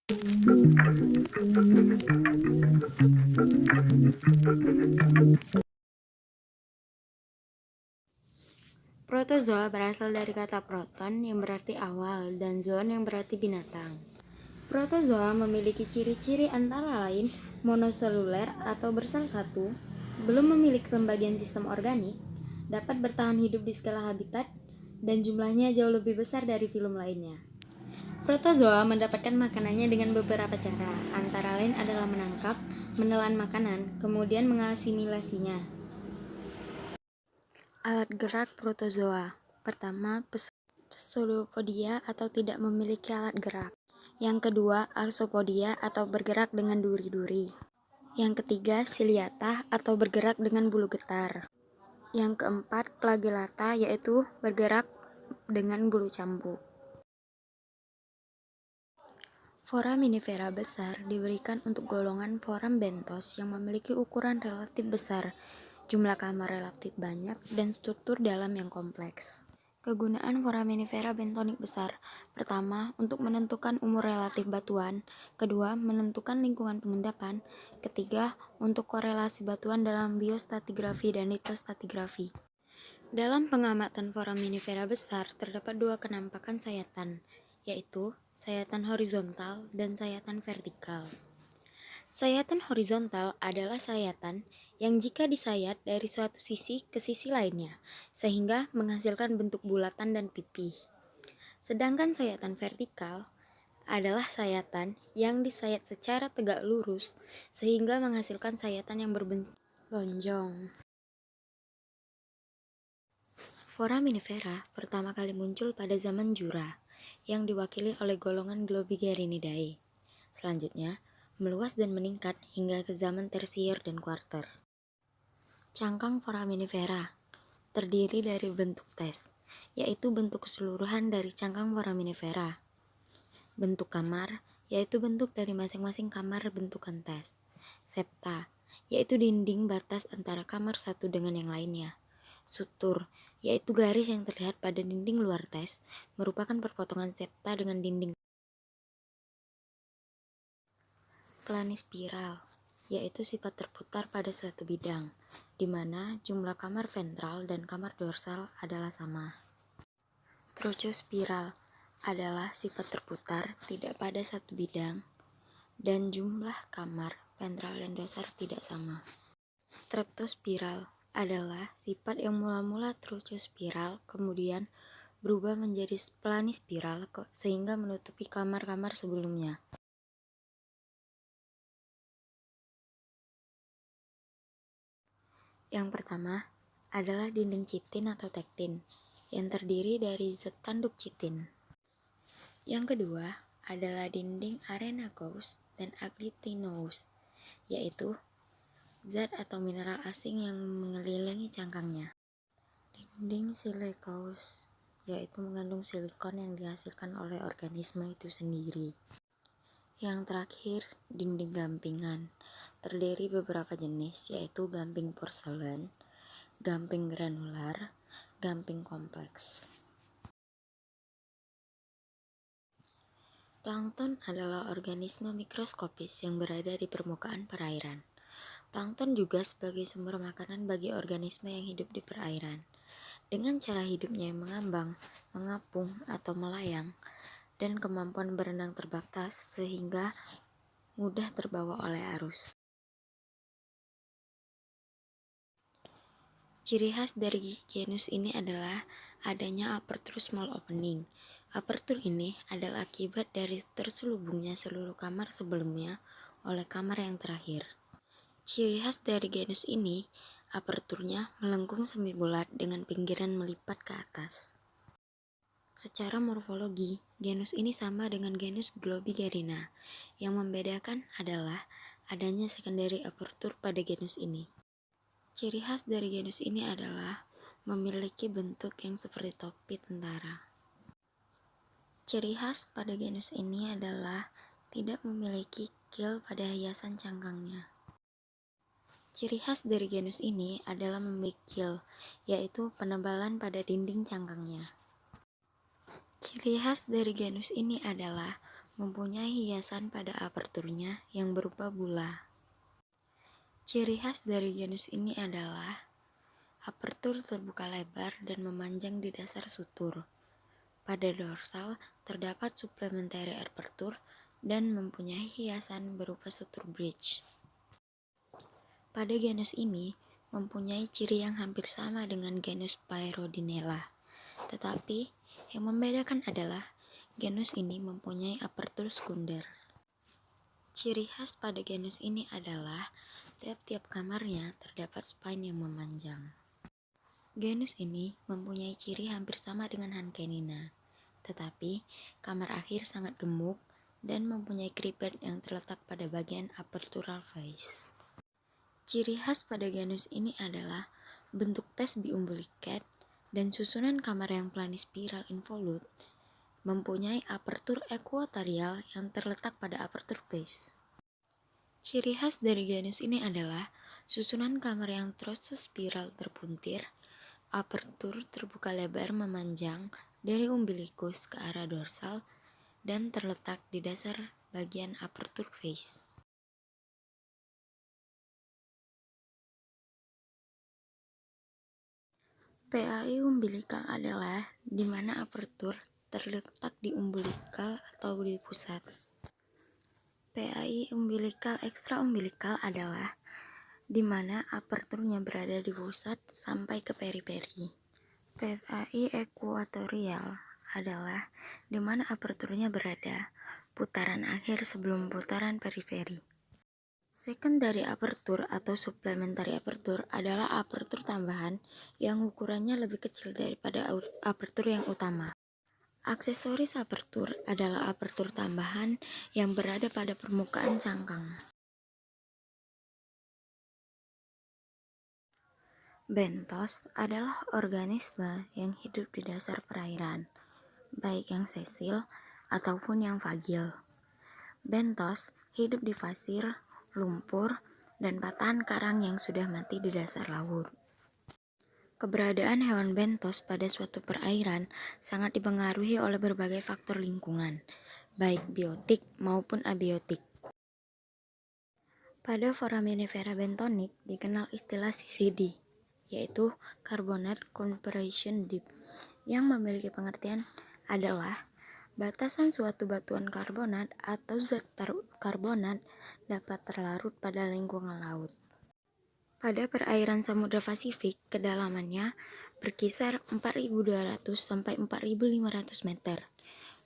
Protozoa berasal dari kata proton yang berarti awal dan zoon yang berarti binatang. Protozoa memiliki ciri-ciri antara lain monoseluler atau bersel satu, belum memiliki pembagian sistem organik, dapat bertahan hidup di segala habitat, dan jumlahnya jauh lebih besar dari filum lainnya. Protozoa mendapatkan makanannya dengan beberapa cara, antara lain adalah menangkap, menelan makanan, kemudian mengasimilasinya. Alat gerak protozoa. Pertama, pseudopodia atau tidak memiliki alat gerak. Yang kedua, arthropodia atau bergerak dengan duri-duri. Yang ketiga, ciliata atau bergerak dengan bulu getar. Yang keempat, flagellata yaitu bergerak dengan bulu cambuk. Foraminifera besar diberikan untuk golongan forambenthos yang memiliki ukuran relatif besar, jumlah kamar relatif banyak, dan struktur dalam yang kompleks. Kegunaan foraminifera bentonik besar. Pertama, untuk menentukan umur relatif batuan. Kedua, menentukan lingkungan pengendapan. Ketiga, untuk korelasi batuan dalam biostratigrafi dan lithostratigrafi. Dalam pengamatan foraminifera besar, terdapat dua kenampakan sayatan, yaitu sayatan horizontal dan sayatan vertikal. Sayatan horizontal adalah sayatan yang jika disayat dari suatu sisi ke sisi lainnya, sehingga menghasilkan bentuk bulatan dan pipih. Sedangkan sayatan vertikal adalah sayatan yang disayat secara tegak lurus, sehingga menghasilkan sayatan yang berbentuk lonjong. Foraminifera pertama kali muncul pada zaman Jura, yang diwakili oleh golongan Globigerinidae. Selanjutnya, meluas dan meningkat hingga ke zaman Tersier dan Kuarter. Cangkang foraminifera terdiri dari bentuk tes, yaitu bentuk keseluruhan dari cangkang foraminifera. Bentuk kamar, yaitu bentuk dari masing-masing kamar bentukan tes. Septa, yaitu dinding batas antara kamar satu dengan yang lainnya. Sutur, yaitu garis yang terlihat pada dinding luar tes, merupakan perpotongan septa dengan dinding. Planispiral, yaitu sifat terputar pada suatu bidang, di mana jumlah kamar ventral dan kamar dorsal adalah sama. Trochospiral adalah sifat terputar tidak pada satu bidang, dan jumlah kamar ventral dan dorsal tidak sama. Streptospiral adalah sifat yang mula-mula trochospiral kemudian berubah menjadi planispiral sehingga menutupi kamar-kamar sebelumnya. Yang pertama adalah dinding chitin atau tektin yang terdiri dari zat tanduk chitin. Yang kedua adalah dinding arenacous dan agglutinoous, yaitu zat atau mineral asing yang mengelilingi cangkangnya. Dinding silicous, yaitu mengandung silikon yang dihasilkan oleh organisme itu sendiri. Yang terakhir, dinding gampingan. Terdiri beberapa jenis, yaitu gamping porselen, gamping granular, gamping kompleks. Plankton adalah organisme mikroskopis yang berada di permukaan perairan. Plankton juga sebagai sumber makanan bagi organisme yang hidup di perairan. Dengan cara hidupnya yang mengambang, mengapung, atau melayang, dan kemampuan berenang terbatas sehingga mudah terbawa oleh arus. Ciri khas dari genus ini adalah adanya aperture small opening. Aperture ini adalah akibat dari terselubungnya seluruh kamar sebelumnya oleh kamar yang terakhir. Ciri khas dari genus ini, aperturnya melengkung semi bulat dengan pinggiran melipat ke atas. Secara morfologi, genus ini sama dengan genus Globigerina. Yang membedakan adalah adanya secondary aperture pada genus ini. Ciri khas dari genus ini adalah memiliki bentuk yang seperti topi tentara. Ciri khas pada genus ini adalah tidak memiliki kil pada hiasan cangkangnya. Ciri khas dari genus ini adalah memiliki kil, yaitu penebalan pada dinding cangkangnya. Ciri khas dari genus ini adalah mempunyai hiasan pada aperturnya yang berupa bula. Ciri khas dari genus ini adalah apertur terbuka lebar dan memanjang di dasar sutur. Pada dorsal terdapat supplementary aperture dan mempunyai hiasan berupa sutur bridge. Pada genus ini mempunyai ciri yang hampir sama dengan genus Pyrrhodinella, tetapi yang membedakan adalah genus ini mempunyai apertur sekunder. Ciri khas pada genus ini adalah tiap-tiap kamarnya terdapat spine yang memanjang. Genus ini mempunyai ciri hampir sama dengan Hankenina, tetapi kamar akhir sangat gemuk dan mempunyai creepet yang terletak pada bagian apertural face. Ciri khas pada genus ini adalah bentuk tes biumbilicat dan susunan kamar yang planispiral involute mempunyai apertur equatorial yang terletak pada apertur base. Ciri khas dari genus ini adalah susunan kamar yang trosospiral terpuntir, apertur terbuka lebar memanjang dari umbilikus ke arah dorsal, dan terletak di dasar bagian apertur face. PAI umbilikal adalah di mana apertur terletak di umbilikal atau di pusat. PAI umbilikal ekstraumbilikal adalah di mana aperturnya berada di pusat sampai ke periferi. PAI ekuatorial adalah di mana aperturnya berada putaran akhir sebelum putaran periferi. Secondary aperture atau supplementary aperture adalah apertur tambahan yang ukurannya lebih kecil daripada apertur yang utama. Aksesoris aperture adalah apertur tambahan yang berada pada permukaan cangkang. Bentos adalah organisme yang hidup di dasar perairan, baik yang sesil ataupun yang vagil. Bentos hidup di pasir, lumpur, dan patahan karang yang sudah mati di dasar laut. Keberadaan hewan bentos pada suatu perairan sangat dipengaruhi oleh berbagai faktor lingkungan, baik biotik maupun abiotik. Pada foraminifera bentonik dikenal istilah CCD, yaitu Carbonate Compression Deep, yang memiliki pengertian adalah batasan suatu batuan karbonat atau zat karbonat dapat terlarut pada lingkungan laut. Pada perairan Samudra Pasifik, kedalamannya berkisar 4.200 sampai 4.500 meter.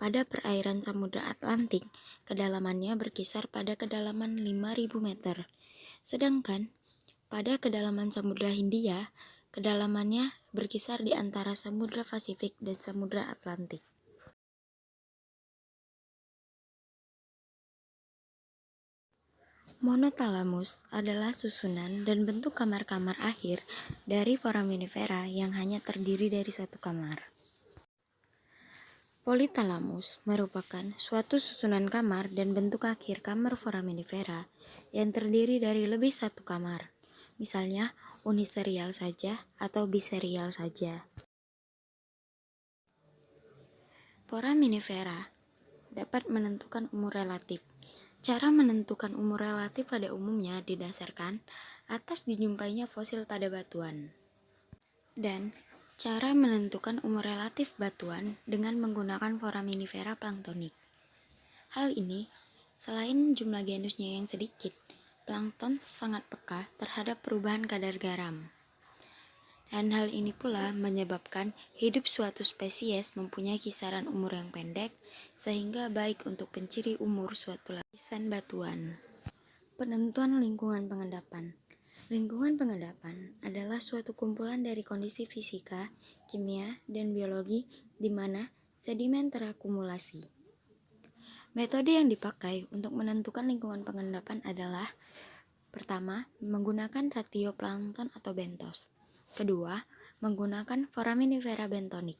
Pada perairan Samudra Atlantik, kedalamannya berkisar pada kedalaman 5.000 meter. Sedangkan pada kedalaman Samudra Hindia, kedalamannya berkisar di antara Samudra Pasifik dan Samudra Atlantik. Monotalamus adalah susunan dan bentuk kamar-kamar akhir dari foraminifera yang hanya terdiri dari satu kamar. Polythalamus merupakan suatu susunan kamar dan bentuk akhir kamar foraminifera yang terdiri dari lebih satu kamar, misalnya uniserial saja atau biserial saja. Foraminifera dapat menentukan umur relatif. Cara menentukan umur relatif pada umumnya didasarkan atas dijumpainya fosil pada batuan. Dan cara menentukan umur relatif batuan dengan menggunakan foraminifera planktonik. Hal ini, selain jumlah genusnya yang sedikit, plankton sangat peka terhadap perubahan kadar garam. Dan hal ini pula menyebabkan hidup suatu spesies mempunyai kisaran umur yang pendek, sehingga baik untuk penciri umur suatu lapisan batuan. Penentuan lingkungan pengendapan. Lingkungan pengendapan adalah suatu kumpulan dari kondisi fisika, kimia, dan biologi di mana sedimen terakumulasi. Metode yang dipakai untuk menentukan lingkungan pengendapan adalah: pertama, menggunakan ratioplankton atau bentos. Kedua, menggunakan foraminifera bentonik.